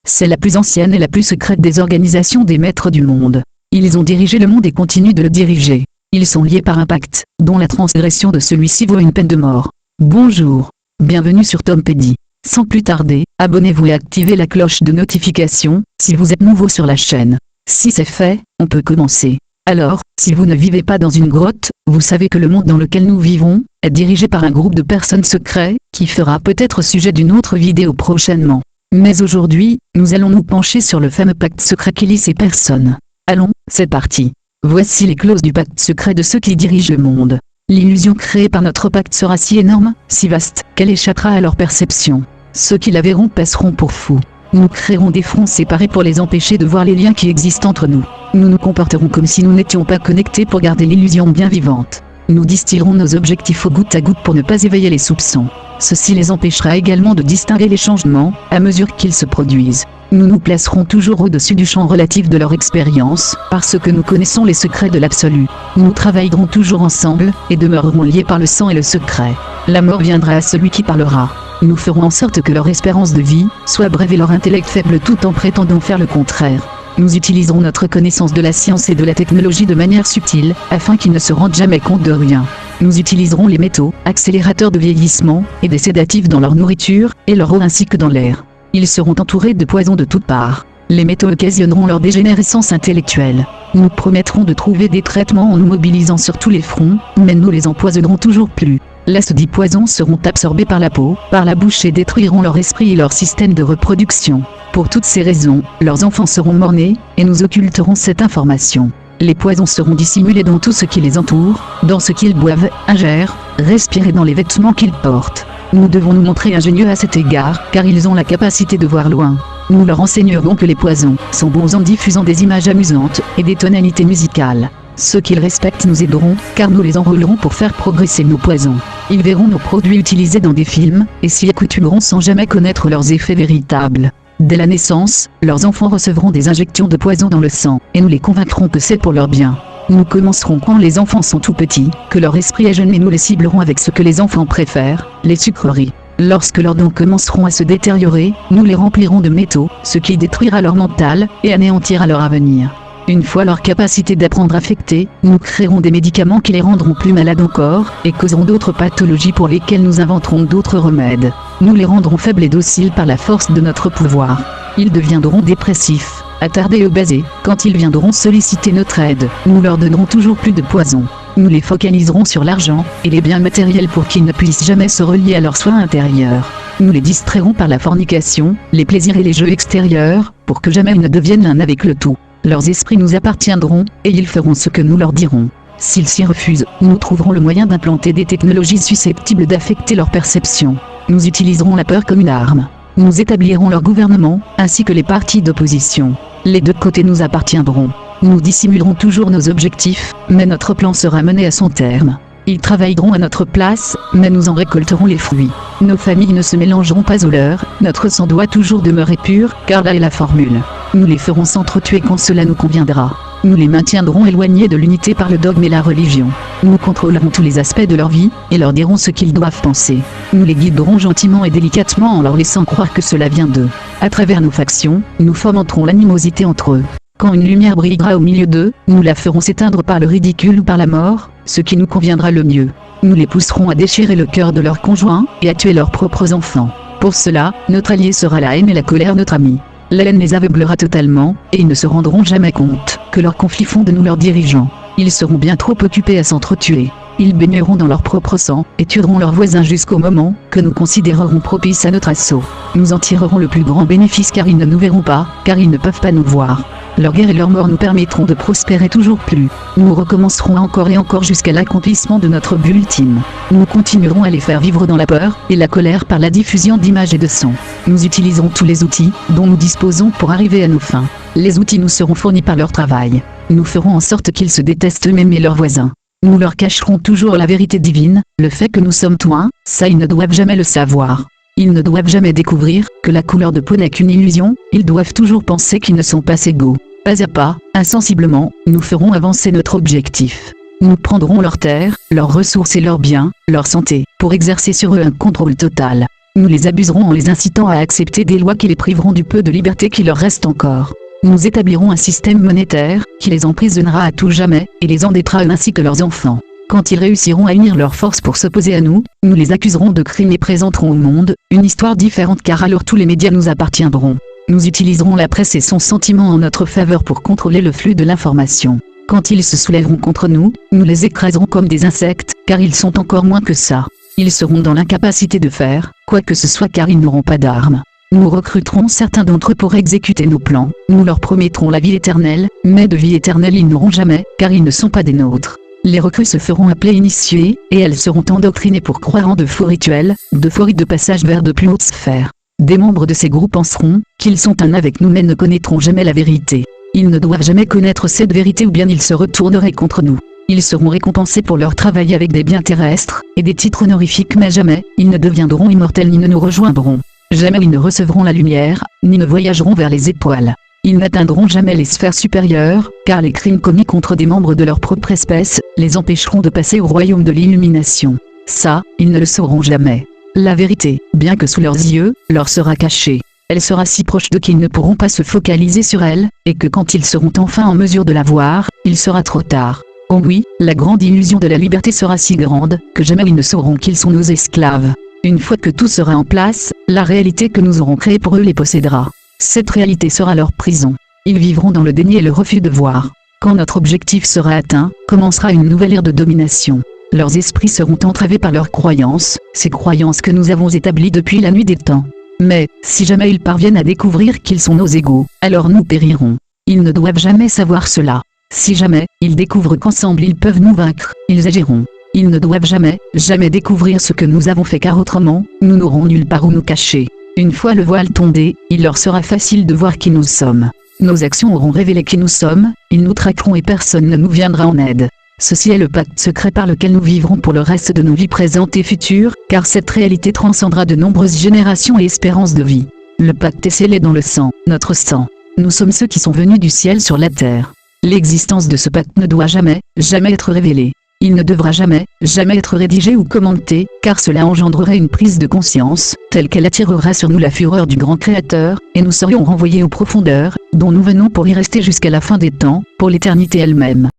c'est la plus ancienne et la plus secrète des organisations des maîtres du monde. Ils ont dirigé le monde et continuent de le diriger. Ils sont liés par un pacte, dont la transgression de celui-ci vaut une peine de mort. Bonjour. Bienvenue sur Tompédie. Sans plus tarder, abonnez-vous et activez la cloche de notification, si vous êtes nouveau sur la chaîne. Si c'est fait, on peut commencer. Alors, si vous ne vivez pas dans une grotte, vous savez que le monde dans lequel nous vivons, est dirigé par un groupe de personnes secrets, qui fera peut-être sujet d'une autre vidéo prochainement. Mais aujourd'hui, nous allons nous pencher sur le fameux pacte secret qui lie ces personnes. Allons, c'est parti. Voici les clauses du pacte secret de ceux qui dirigent le monde. L'illusion créée par notre pacte sera si énorme, si vaste, qu'elle échappera à leur perception. Ceux qui la verront passeront pour fous. Nous créerons des fronts séparés pour les empêcher de voir les liens qui existent entre nous. Nous nous comporterons comme si nous n'étions pas connectés pour garder l'illusion bien vivante. Nous distillerons nos objectifs au goutte à goutte pour ne pas éveiller les soupçons. Ceci les empêchera également de distinguer les changements, à mesure qu'ils se produisent. Nous nous placerons toujours au-dessus du champ relatif de leur expérience, parce que nous connaissons les secrets de l'absolu. Nous travaillerons toujours ensemble, et demeurerons liés par le sang et le secret. La mort viendra à celui qui parlera. Nous ferons en sorte que leur espérance de vie soit brève et leur intellect faible tout en prétendant faire le contraire. Nous utiliserons notre connaissance de la science et de la technologie de manière subtile, afin qu'ils ne se rendent jamais compte de rien. Nous utiliserons les métaux, accélérateurs de vieillissement, et des sédatifs dans leur nourriture, et leur eau ainsi que dans l'air. Ils seront entourés de poisons de toutes parts. Les métaux occasionneront leur dégénérescence intellectuelle. Nous promettrons de trouver des traitements en nous mobilisant sur tous les fronts, mais nous les empoisonnerons toujours plus. Les dits poisons seront absorbés par la peau, par la bouche et détruiront leur esprit et leur système de reproduction. Pour toutes ces raisons, leurs enfants seront mort-nés, et nous occulterons cette information. Les poisons seront dissimulés dans tout ce qui les entoure, dans ce qu'ils boivent, ingèrent, respirent et dans les vêtements qu'ils portent. Nous devons nous montrer ingénieux à cet égard, car ils ont la capacité de voir loin. Nous leur enseignerons que les poisons sont bons en diffusant des images amusantes, et des tonalités musicales. Ceux qu'ils respectent nous aideront, car nous les enrôlerons pour faire progresser nos poisons. Ils verront nos produits utilisés dans des films, et s'y accoutumeront sans jamais connaître leurs effets véritables. Dès la naissance, leurs enfants recevront des injections de poison dans le sang, et nous les convaincrons que c'est pour leur bien. Nous commencerons quand les enfants sont tout petits, que leur esprit est jeune et nous les ciblerons avec ce que les enfants préfèrent, les sucreries. Lorsque leurs dents commenceront à se détériorer, nous les remplirons de métaux, ce qui détruira leur mental, et anéantira leur avenir. Une fois leur capacité d'apprendre affectée, nous créerons des médicaments qui les rendront plus malades encore, et causeront d'autres pathologies pour lesquelles nous inventerons d'autres remèdes. Nous les rendrons faibles et dociles par la force de notre pouvoir. Ils deviendront dépressifs, attardés et obésés, quand ils viendront solliciter notre aide. Nous leur donnerons toujours plus de poison. Nous les focaliserons sur l'argent, et les biens matériels pour qu'ils ne puissent jamais se relier à leurs soins intérieurs. Nous les distrairons par la fornication, les plaisirs et les jeux extérieurs, pour que jamais ils ne deviennent l'un avec le tout. Leurs esprits nous appartiendront, et ils feront ce que nous leur dirons. S'ils s'y refusent, nous trouverons le moyen d'implanter des technologies susceptibles d'affecter leur perception. Nous utiliserons la peur comme une arme. Nous établirons leur gouvernement, ainsi que les partis d'opposition. Les deux côtés nous appartiendront. Nous dissimulerons toujours nos objectifs, mais notre plan sera mené à son terme. Ils travailleront à notre place, mais nous en récolterons les fruits. Nos familles ne se mélangeront pas aux leurs, notre sang doit toujours demeurer pur, car là est la formule. Nous les ferons s'entretuer quand cela nous conviendra. Nous les maintiendrons éloignés de l'unité par le dogme et la religion. Nous contrôlerons tous les aspects de leur vie, et leur dirons ce qu'ils doivent penser. Nous les guiderons gentiment et délicatement en leur laissant croire que cela vient d'eux. À travers nos factions, nous fomenterons l'animosité entre eux. Quand une lumière brillera au milieu d'eux, nous la ferons s'éteindre par le ridicule ou par la mort, ce qui nous conviendra le mieux. Nous les pousserons à déchirer le cœur de leurs conjoints, et à tuer leurs propres enfants. Pour cela, notre allié sera la haine et la colère notre ami. La haine les aveuglera totalement, et ils ne se rendront jamais compte que leurs conflits font de nous leurs dirigeants. Ils seront bien trop occupés à s'entretuer. Ils baigneront dans leur propre sang, et tueront leurs voisins jusqu'au moment que nous considérerons propice à notre assaut. Nous en tirerons le plus grand bénéfice car ils ne nous verront pas, car ils ne peuvent pas nous voir. Leur guerre et leur mort nous permettront de prospérer toujours plus. Nous recommencerons encore et encore jusqu'à l'accomplissement de notre but ultime. Nous continuerons à les faire vivre dans la peur et la colère par la diffusion d'images et de sons. Nous utiliserons tous les outils dont nous disposons pour arriver à nos fins. Les outils nous seront fournis par leur travail. Nous ferons en sorte qu'ils se détestent eux-mêmes et leurs voisins. Nous leur cacherons toujours la vérité divine, le fait que nous sommes toi, ça ils ne doivent jamais le savoir. Ils ne doivent jamais découvrir que la couleur de peau n'est qu'une illusion, ils doivent toujours penser qu'ils ne sont pas égaux. Pas à pas, insensiblement, nous ferons avancer notre objectif. Nous prendrons leurs terres, leurs ressources et leurs biens, leur santé, pour exercer sur eux un contrôle total. nous les abuserons en les incitant à accepter des lois qui les priveront du peu de liberté qui leur reste encore. Nous établirons un système monétaire, qui les emprisonnera à tout jamais, et les endettera eux ainsi que leurs enfants. Quand ils réussiront à unir leurs forces pour s'opposer à nous, nous les accuserons de crimes et présenterons au monde une histoire différente car alors tous les médias nous appartiendront. Nous utiliserons la presse et son sentiment en notre faveur pour contrôler le flux de l'information. Quand ils se soulèveront contre nous, nous les écraserons comme des insectes, car ils sont encore moins que ça. Ils seront dans l'incapacité de faire quoi que ce soit car ils n'auront pas d'armes. Nous recruterons certains d'entre eux pour exécuter nos plans. Nous leur promettrons la vie éternelle, mais de vie éternelle ils n'auront jamais, car ils ne sont pas des nôtres. Les recrues se feront appeler initiées, et elles seront endoctrinées pour croire en de faux rituels, de faux rites de passage vers de plus hautes sphères. Des membres de ces groupes penseront qu'ils sont un avec nous mais ne connaîtront jamais la vérité. Ils ne doivent jamais connaître cette vérité ou bien ils se retourneraient contre nous. Ils seront récompensés pour leur travail avec des biens terrestres, et des titres honorifiques mais jamais, ils ne deviendront immortels ni ne nous rejoindront. Jamais ils ne recevront la lumière, ni ne voyageront vers les étoiles. Ils n'atteindront jamais les sphères supérieures, car les crimes commis contre des membres de leur propre espèce, les empêcheront de passer au royaume de l'illumination. Ça, ils ne le sauront jamais. La vérité, bien que sous leurs yeux, leur sera cachée. Elle sera si proche d'eux qu'ils ne pourront pas se focaliser sur elle, et que quand ils seront enfin en mesure de la voir, il sera trop tard. Oh oui, la grande illusion de la liberté sera si grande, que jamais ils ne sauront qu'ils sont nos esclaves. Une fois que tout sera en place, la réalité que nous aurons créée pour eux les possédera. Cette réalité sera leur prison. Ils vivront dans le déni et le refus de voir. Quand notre objectif sera atteint, commencera une nouvelle ère de domination. Leurs esprits seront entravés par leurs croyances, ces croyances que nous avons établies depuis la nuit des temps. Mais, si jamais ils parviennent à découvrir qu'ils sont nos égaux, alors nous périrons. Ils ne doivent jamais savoir cela. Si jamais, ils découvrent qu'ensemble ils peuvent nous vaincre, ils agiront. Ils ne doivent jamais, jamais découvrir ce que nous avons fait car autrement, nous n'aurons nulle part où nous cacher. Une fois le voile tombé, il leur sera facile de voir qui nous sommes. Nos actions auront révélé qui nous sommes, ils nous traqueront et personne ne nous viendra en aide. Ceci est le pacte secret par lequel nous vivrons pour le reste de nos vies présentes et futures, car cette réalité transcendra de nombreuses générations et espérances de vie. Le pacte est scellé dans le sang, notre sang. Nous sommes ceux qui sont venus du ciel sur la terre. L'existence de ce pacte ne doit jamais, jamais être révélée. Il ne devra jamais, jamais être rédigé ou commenté, car cela engendrerait une prise de conscience, telle qu'elle attirera sur nous la fureur du grand Créateur, et nous serions renvoyés aux profondeurs, dont nous venons pour y rester jusqu'à la fin des temps, pour l'éternité elle-même.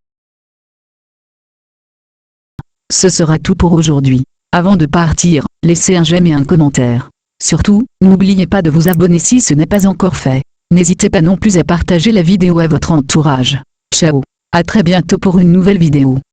Ce sera tout pour aujourd'hui. Avant de partir, laissez un j'aime et un commentaire. Surtout, n'oubliez pas de vous abonner si ce n'est pas encore fait. N'hésitez pas non plus à partager la vidéo à votre entourage. Ciao. À très bientôt pour une nouvelle vidéo.